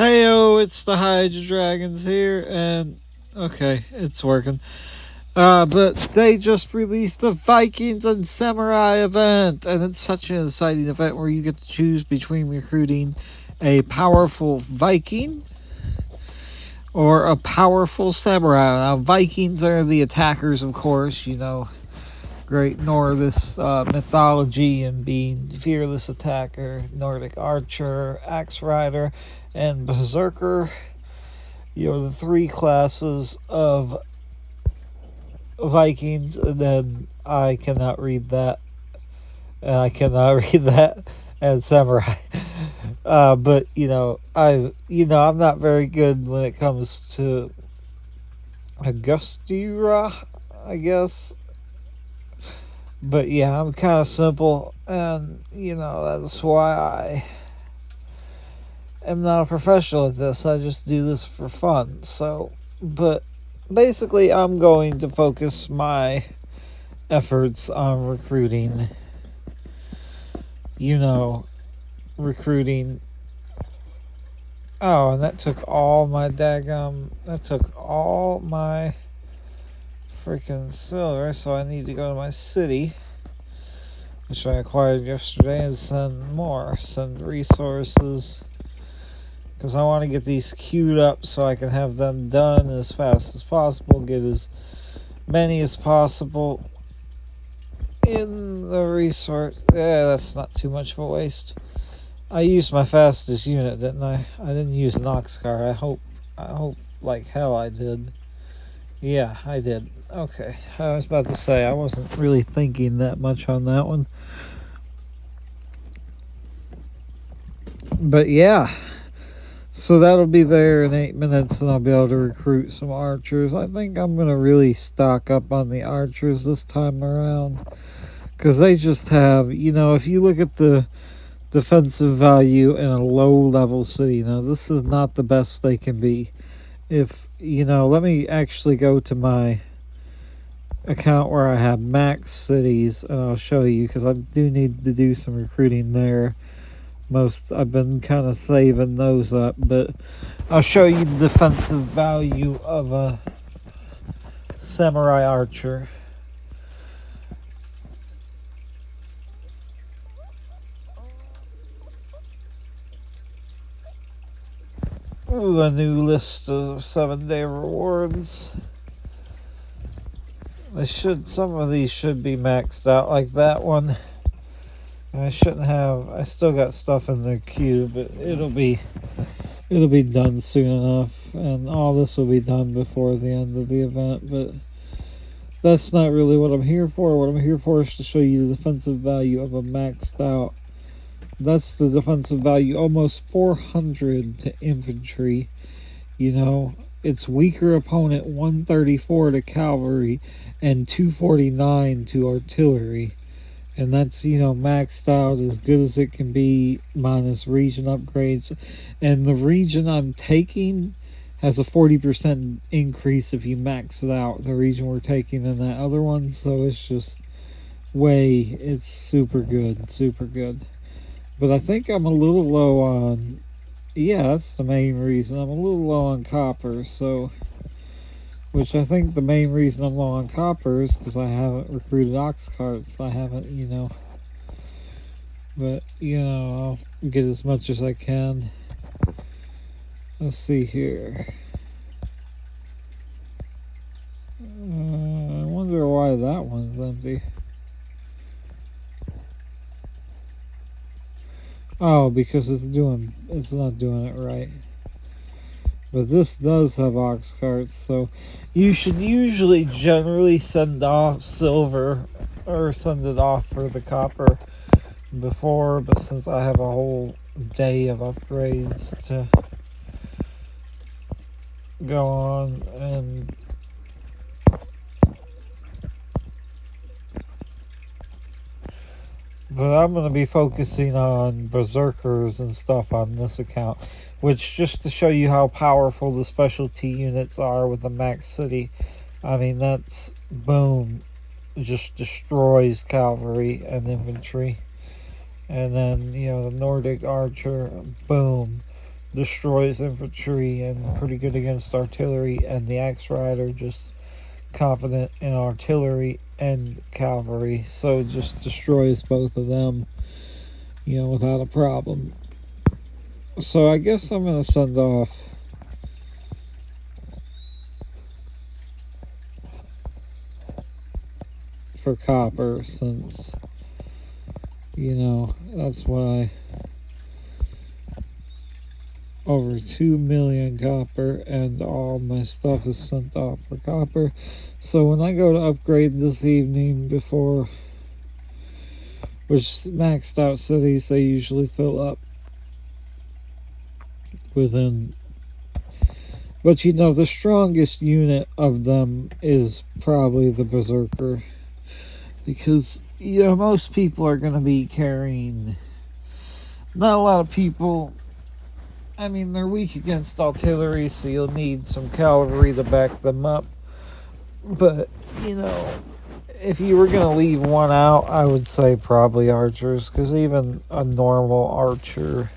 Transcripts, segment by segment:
Heyo, it's the Hydra Dragons here, and okay, it's working. But they just released the Vikings and Samurai event, and it's such an exciting event where you get to choose between recruiting a powerful Viking or a powerful samurai. Now, Vikings are the attackers, of course, great Nordic mythology and being fearless attacker, Nordic archer, axe rider, and berserker. The three classes of Vikings, and then I cannot read that, and I cannot read that, and samurai. But I'm not very good when it comes to Angustura, I guess. But yeah, I'm kind of simple, and that's why I am not a professional at this. I just do this for fun. But basically, I'm going to focus my efforts on recruiting. Recruiting. Oh, and that took all my freaking silver, so I need to go to my city, which I acquired yesterday, and send resources, because I want to get these queued up so I can have them done as fast as possible, get as many as possible in the resource. Yeah, that's not too much of a waste. I used my fastest unit, didn't I? I didn't use an ox cart. I hope like hell I did. Yeah, I did. Okay, I was about to say I wasn't really thinking that much on that one. But yeah, so that'll be there in 8 minutes, and I'll be able to recruit some archers. I think I'm going to really stock up on the archers this time around, because they just have, if you look at the defensive value in a low-level city, now this is not the best they can be. Let me actually go to my account where I have max cities, and I'll show you, because I do need to do some recruiting there. I've been kind of saving those up, but I'll show you the defensive value of a samurai archer. Ooh, a new list of 7-day rewards. Some of these should be maxed out, like that one. I still got stuff in the queue, but it'll be done soon enough, and all this will be done before the end of the event, but that's not really what I'm here for. What I'm here for is to show you the defensive value of a maxed out. That's the defensive value, almost 400 to infantry. It's weaker opponent 134 to cavalry and 249 to artillery. And that's, maxed out as good as it can be, minus region upgrades. And the region I'm taking has a 40% increase if you max it out, the region we're taking in that other one. So it's it's super good, super good. But I think I'm a little low on, that's the main reason. I'm a little low on copper, which I think the main reason I'm low on copper is because I haven't recruited ox carts. I haven't, but, I'll get as much as I can. Let's see here. I wonder why that one's empty. Oh, because it's not doing it right. But this does have ox carts, so you should generally send off silver or send it off for the copper before, but since I have a whole day of upgrades to go on, but I'm going to be focusing on berserkers and stuff on this account, which, just to show you how powerful the specialty units are with the max city, I mean, that's boom, just destroys cavalry and infantry. And then, the Nordic archer, boom, destroys infantry and pretty good against artillery, and the Axe Rider just confident in artillery and cavalry, so just destroys both of them, without a problem. So I guess I'm going to send off for copper, since that's what over 2 million copper, and all my stuff is sent off for copper. So when I go to upgrade this evening, before, which maxed out cities, they usually fill up within, but the strongest unit of them is probably the Berserker, because most people are going to be carrying, not a lot of people, I mean, they're weak against artillery, so you'll need some cavalry to back them up. But, if you were going to leave one out, I would say probably archers, because even a normal archer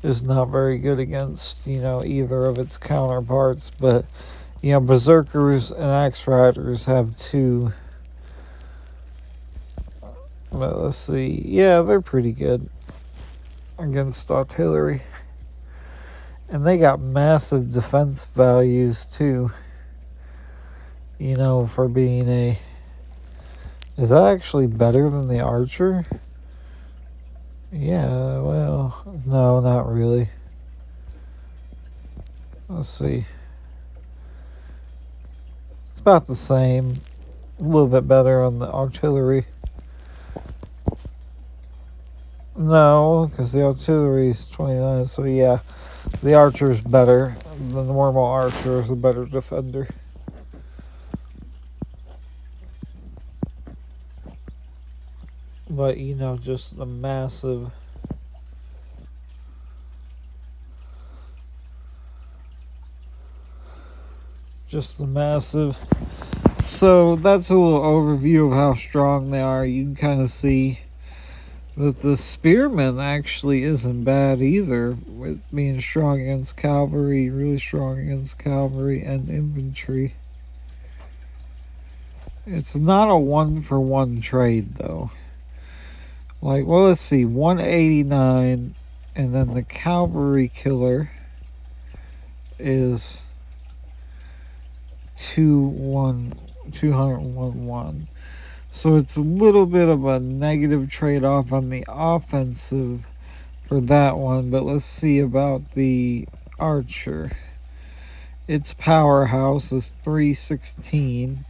is not very good against, either of its counterparts. But, Berserkers and Axe Riders have two. But let's see. Yeah, they're pretty good against artillery. And they got massive defense values too. For being a... Is that actually better than the archer? Yeah, well, no, not really. Let's see. It's about the same. A little bit better on the artillery. No, because the artillery is 29, so yeah. The archer is better. The normal archer is a better defender. But, just the massive... So, that's a little overview of how strong they are. You can kind of see that the spearman actually isn't bad either, with being strong against cavalry, really strong against cavalry and infantry. It's not a 1-for-1 trade, though. Let's see, 189, and then the cavalry killer is 201. So it's a little bit of a negative trade-off on the offensive for that one. But let's see about the archer. Its powerhouse is 316,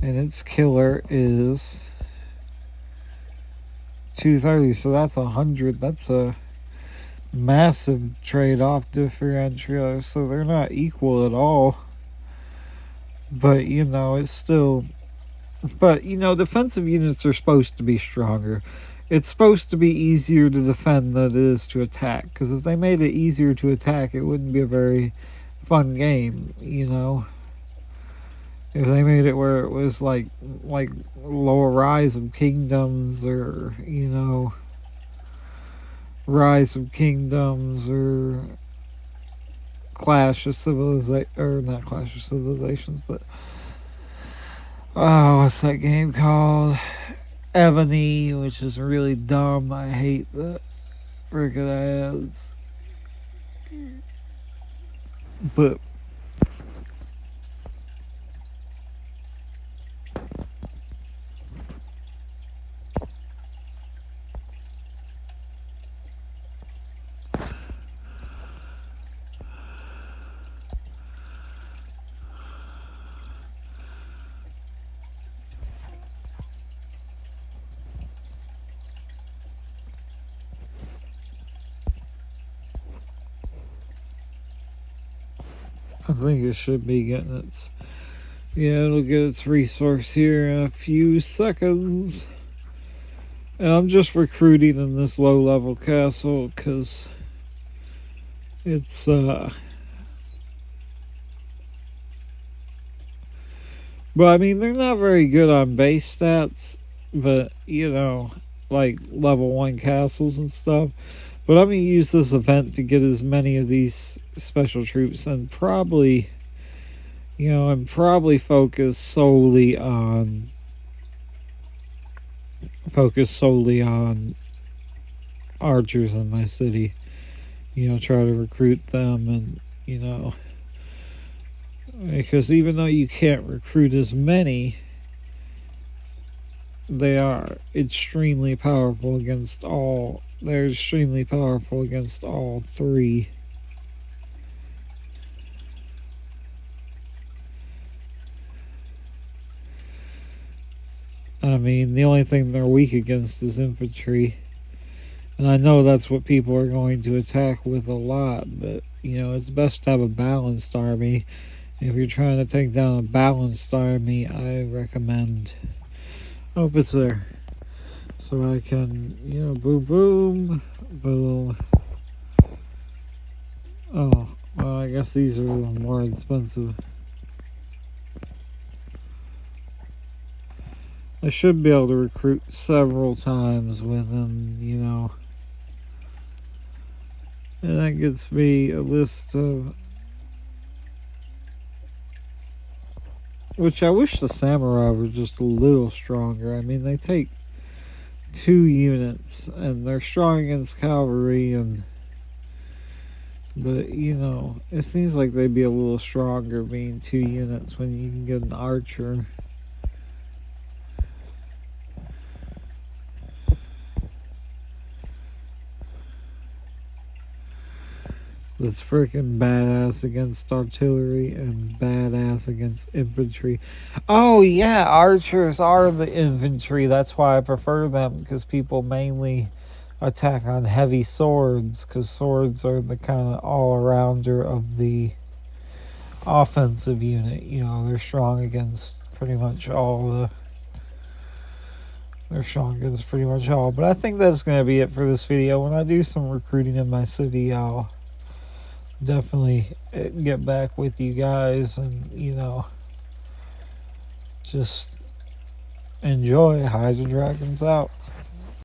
and its killer is 230. So that's 100. That's a massive trade-off differential. So they're not equal at all. But, it's still... But, defensive units are supposed to be stronger. It's supposed to be easier to defend than it is to attack. Because if they made it easier to attack, it wouldn't be a very fun game, If they made it where it was like lower Rise of Kingdoms, or, Rise of Kingdoms, or Clash of Civilizations, or not Clash of Civilizations, but... Oh, what's that game called? Ebony, which is really dumb. I hate the freaking ads. But I think it should be getting its... Yeah, it'll get its resource here in a few seconds. And I'm just recruiting in this low-level castle because it's... But, I mean, they're not very good on base stats, but, like level 1 castles and stuff. But I'm going to use this event to get as many of these special troops, and probably, I'm probably focused solely on archers in my city. Try to recruit them, and because even though you can't recruit as many, they are extremely powerful against all. They're extremely powerful against all three. I mean, the only thing they're weak against is infantry. And I know that's what people are going to attack with a lot, but, it's best to have a balanced army. If you're trying to take down a balanced army, I recommend... Oh, it's there. So I can, boom, boom, boom. Oh, well, I guess these are a little more expensive. I should be able to recruit several times with them, And that gets me a list of... Which I wish the samurai were just a little stronger. I mean, they take 2 units, and they're strong against cavalry, but, it seems like they'd be a little stronger being 2 units when you can get an archer. That's freaking badass against artillery and badass against infantry. Oh yeah, archers are the infantry. That's why I prefer them, because people mainly attack on heavy swords, because swords are the kind of all-arounder of the offensive unit. They're strong against pretty much all. They're strong against pretty much all. But I think that's going to be it for this video. When I do some recruiting in my city, I'll definitely get back with you guys, and just enjoy. Hydra Dragons out.